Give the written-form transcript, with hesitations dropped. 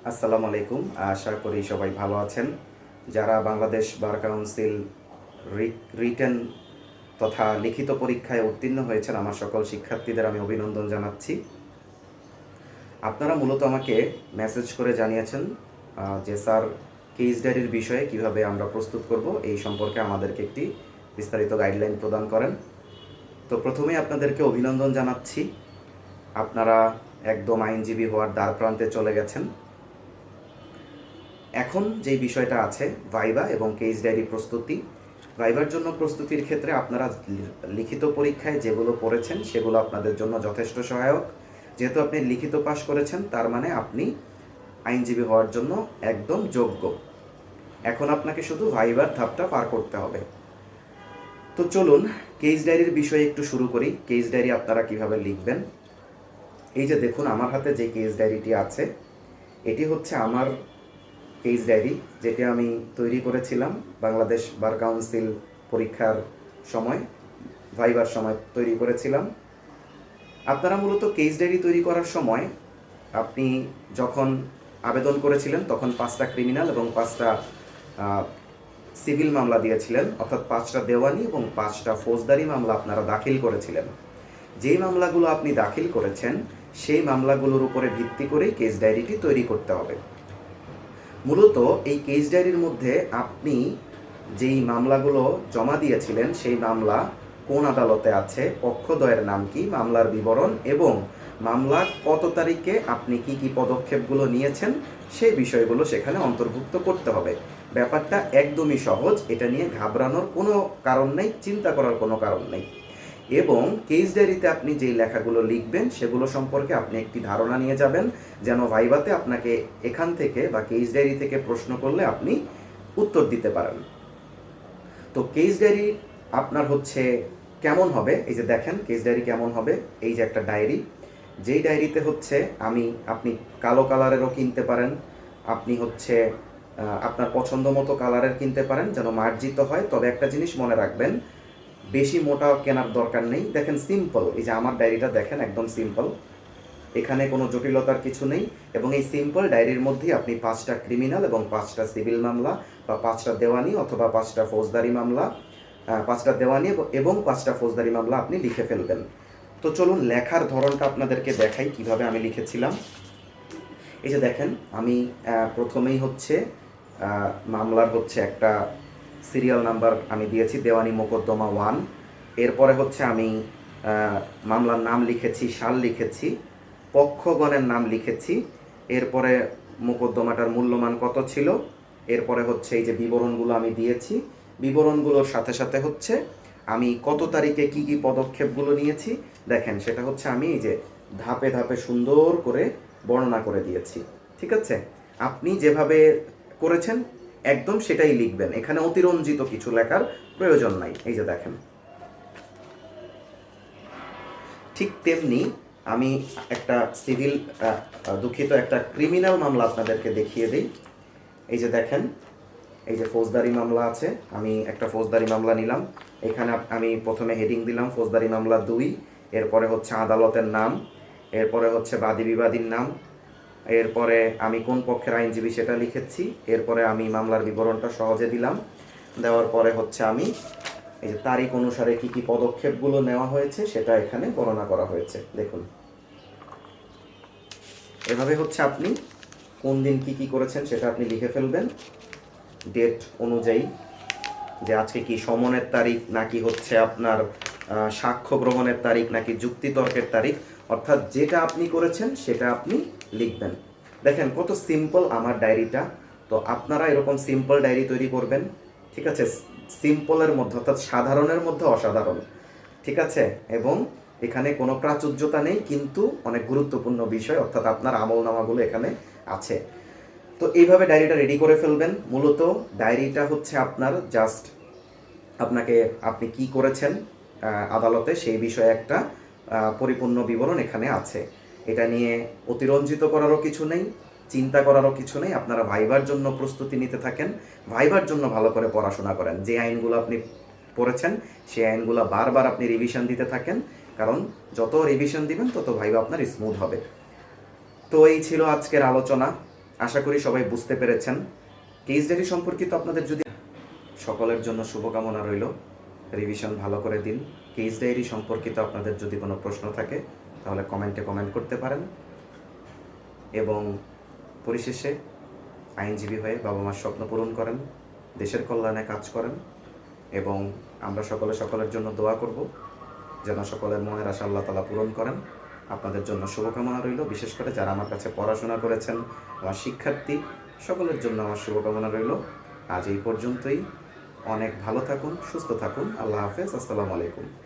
আসসালামু আলাইকুম। আশা করি সবাই ভালো আছেন। যারা বাংলাদেশ বার কাউন্সিল রিটেন তথা লিখিত পরীক্ষায় উত্তীর্ণ হয়েছেন, আমার সকল শিক্ষার্থীদের আমি অভিনন্দন জানাচ্ছি। আপনারা মূলত আমাকে মেসেজ করে জানিয়েছেন যে স্যার, কেস ডায়েরির বিষয়ে কিভাবে আমরা প্রস্তুত করব এই সম্পর্কে আমাদেরকে একটি বিস্তারিত গাইডলাইন প্রদান করেন। তো প্রথমেই আপনাদেরকে অভিনন্দন জানাচ্ছি। আপনারা একদম আইনজীবী হওয়ার দ্বার প্রান্তে চলে গেছেন। এখন যেই বিষয়টা আছে ভাইভা এবং কেস ডায়েরি প্রস্তুতি। ভাইভার জন্য প্রস্তুতির ক্ষেত্রে আপনারা লিখিত পরীক্ষায় যেগুলো পড়েছেন সেগুলো আপনাদের জন্য যথেষ্ট সহায়ক। যেহেতু আপনি লিখিত পাশ করেছেন, তার মানে আপনি আইনজীবী হওয়ার জন্য একদম যোগ্য। এখন আপনাকে শুধু ভাইভার ধাপটা পার করতে হবে। তো চলুন কেস ডায়েরির বিষয়ে একটু শুরু করি। কেস ডায়েরি আপনারা কিভাবে লিখবেন। এই যে দেখুন, আমার হাতে যে কেস ডায়েরিটি আছে, এটি হচ্ছে আমার কেস ডায়েরি, যেটি আমি তৈরি করেছিলাম বাংলাদেশ বার কাউন্সিল পরীক্ষার সময়, ভাইবার সময় তৈরি করেছিলাম। আপনারা মূলত কেস ডায়েরি তৈরি করার সময় আপনি যখন আবেদন করেছিলেন তখন 5টা ক্রিমিনাল এবং 5টা সিভিল মামলা দিয়েছিলেন, অর্থাৎ 5টা দেওয়ানি এবং 5টা ফৌজদারি মামলা আপনারা দাখিল করেছিলেন। যেই মামলাগুলো আপনি দাখিল করেছেন সেই মামলাগুলোর উপরে ভিত্তি করেই কেস ডায়েরিটি তৈরি করতে হবে। মূলত এই কেস ডায়েরির মধ্যে আপনি যেই মামলাগুলো জমা দিয়েছিলেন সেই মামলা কোন আদালতে আছে, পক্ষদ্বয়ের নাম কি, মামলার বিবরণ এবং মামলা কত তারিখে আপনি কি কি পদক্ষেপগুলো নিয়েছেন সেই বিষয়গুলো সেখানে অন্তর্ভুক্ত করতে হবে। ব্যাপারটা একদমই সহজ, এটা নিয়ে ঘাবড়ানোর কোনো কারণ নেই, চিন্তা করার কোনো কারণ নেই। এবং কেস ডায়েরিতে আপনি যেই লেখাগুলো লিখবেন সেগুলো সম্পর্কে আপনি একটি ধারণা নিয়ে যাবেন, যেন ভাইভাতে আপনাকে এখান থেকে বা কেস ডায়েরি থেকে প্রশ্ন করলে আপনি উত্তর দিতে পারেন। তো কেস ডায়েরি আপনার হচ্ছে কেমন হবে, এই যে দেখেন কেস ডায়েরি কেমন হবে। এই যে একটা ডায়েরি, যেই ডায়েরিতে হচ্ছে আপনি কালো কালারেরও কিনতে পারেন, আপনি হচ্ছে আপনার পছন্দ মতো কালারের কিনতে পারেন, যেন মার্জিত হয়। তবে একটা জিনিস মনে রাখবেন, বেশি মোটা কেনার দরকার নেই। দেখেন সিম্পল, এই যে আমার ডায়েরিটা দেখেন একদম সিম্পল, এখানে কোনো জটিলতার কিছু নেই। এবং এই সিম্পল ডায়েরির মধ্যেই আপনি 5টা ক্রিমিনাল এবং 5টা সিভিল মামলা বা 5টা দেওয়ানি অথবা 5টা ফৌজদারি মামলা, 5টা দেওয়ানি এবং 5টা ফৌজদারি মামলা আপনি লিখে ফেলবেন। তো চলুন লেখার ধরনটা আপনাদেরকে দেখাই কিভাবে আমি লিখেছিলাম। এই যে দেখেন, আমি প্রথমেই হচ্ছে মামলার হচ্ছে একটা সিরিয়াল নাম্বার আমি দিয়েছি, দেওয়ানি মোকদ্দমা 1। এরপরে হচ্ছে আমি মামলার নাম লিখেছি, সাল লিখেছি, পক্ষগণের নাম লিখেছি, এরপরে মোকদ্দমাটার মূল্যমান কত ছিল, এরপরে হচ্ছে এই যে বিবরণগুলো আমি দিয়েছি, বিবরণগুলোর সাথে সাথে হচ্ছে আমি কত তারিখে কি কি পদক্ষেপগুলো নিয়েছি দেখেন, সেটা হচ্ছে আমি এই যে ধাপে ধাপে সুন্দর করে বর্ণনা করে দিয়েছি। ঠিক আছে, আপনি যেভাবে করেছেন একদম সেটাই লিখবেন, এখানে অতিরঞ্জিত কিছু লেখার প্রয়োজন নাই। এই যে দেখেন, ঠিক তেমনি আমি একটা সিভিল দুঃখিত একটা ক্রিমিনাল মামলা আপনাদেরকে দেখিয়ে দিই। এই যে দেখেন, এই যে ফৌজদারি মামলা আছে, আমি একটা ফৌজদারি মামলা নিলাম। এখানে আমি প্রথমে হেডিং দিলাম ফৌজদারি মামলা 2, এরপরে হচ্ছে আদালতের নাম, এরপরে হচ্ছে বাদী বিবাদীর নাম, এরপরে আমি কোন পক্ষের আইনজীবী সেটা লিখেছি, এরপরে আমি মামলার বিবরণটা সহজে দিলাম। দেওয়ার পরে হচ্ছে আমি এই যে তারিখ অনুসারে কি কি পদক্ষেপগুলো নেওয়া হয়েছে সেটা এখানে বর্ণনা করা হয়েছে। দেখুন, এভাবে হচ্ছে আপনি কোন দিন কি কি করেছেন সেটা আপনি লিখে ফেলবেন, ডেট অনুযায়ী, যে আজকে কি সমনের তারিখ নাকি হচ্ছে আপনার সাক্ষ্য গ্রহণের তারিখ নাকি যুক্তিতর্কের তারিখ, অর্থাৎ যেটা আপনি করেছেন সেটা আপনি লিখবেন। দেখেন কত সিম্পল আমার ডায়েরিটা। তো আপনারা এরকম সিম্পল ডায়েরি তৈরি করবেন। ঠিক আছে, সিম্পলের মধ্যে অর্থাৎ সাধারণের মধ্যে অসাধারণ। ঠিক আছে, এবং এখানে কোনো প্রাচুর্যতা নেই, কিন্তু অনেক গুরুত্বপূর্ণ বিষয় অর্থাৎ আপনার আমলনামাগুলো এখানে আছে। তো এইভাবে ডায়েরিটা রেডি করে ফেলবেন। মূলত ডায়েরিটা হচ্ছে আপনার জাস্ট আপনি কি করেছেন আদালতে সেই বিষয়ে একটা পরিপূর্ণ বিবরণ এখানে আছে। এটা নিয়ে অতিরঞ্জিত করারও কিছু নেই, চিন্তা করারও কিছু নেই। আপনারা ভাইবার জন্য প্রস্তুতি নিতে থাকেন, ভাইবার জন্য ভালো করে পড়াশোনা করেন। যে আইনগুলো আপনি পড়েছেন সেই আইনগুলো বারবার আপনি রিভিশন দিতে থাকেন, কারণ যত রিভিশন দিবেন তত ভাইবা আপনার স্মুথ হবে। তো এই ছিল আজকের আলোচনা। আশা করি সবাই বুঝতে পেরেছেন। কেস ডায়েরি সম্পর্কিত আপনাদের যদি সকলের জন্য শুভকামনা রইল। রিভিশন ভালো করে দিন। কেস ডায়েরি সম্পর্কিত আপনাদের যদি কোনো প্রশ্ন থাকে তাহলে কমেন্টে কমেন্ট করতে পারেন। এবং পরিশেষে আইনজীবী হয়ে বাবা মার স্বপ্ন পূরণ করেন, দেশের কল্যাণে কাজ করেন এবং আমরা সকলের জন্য দোয়া করব যেন সকলের মনের আশা আল্লাহ তাআলা পূরণ করেন। আপনাদের জন্য শুভকামনা রইল। বিশেষ করে যারা আমার কাছে পড়াশোনা করেছেন, আমার শিক্ষার্থী, সকলের জন্য আমার শুভকামনা রইল। আজ এই পর্যন্তই। অনেক ভালো থাকুন, সুস্থ থাকুন। আল্লাহ হাফেজ। আসসালামু আলাইকুম।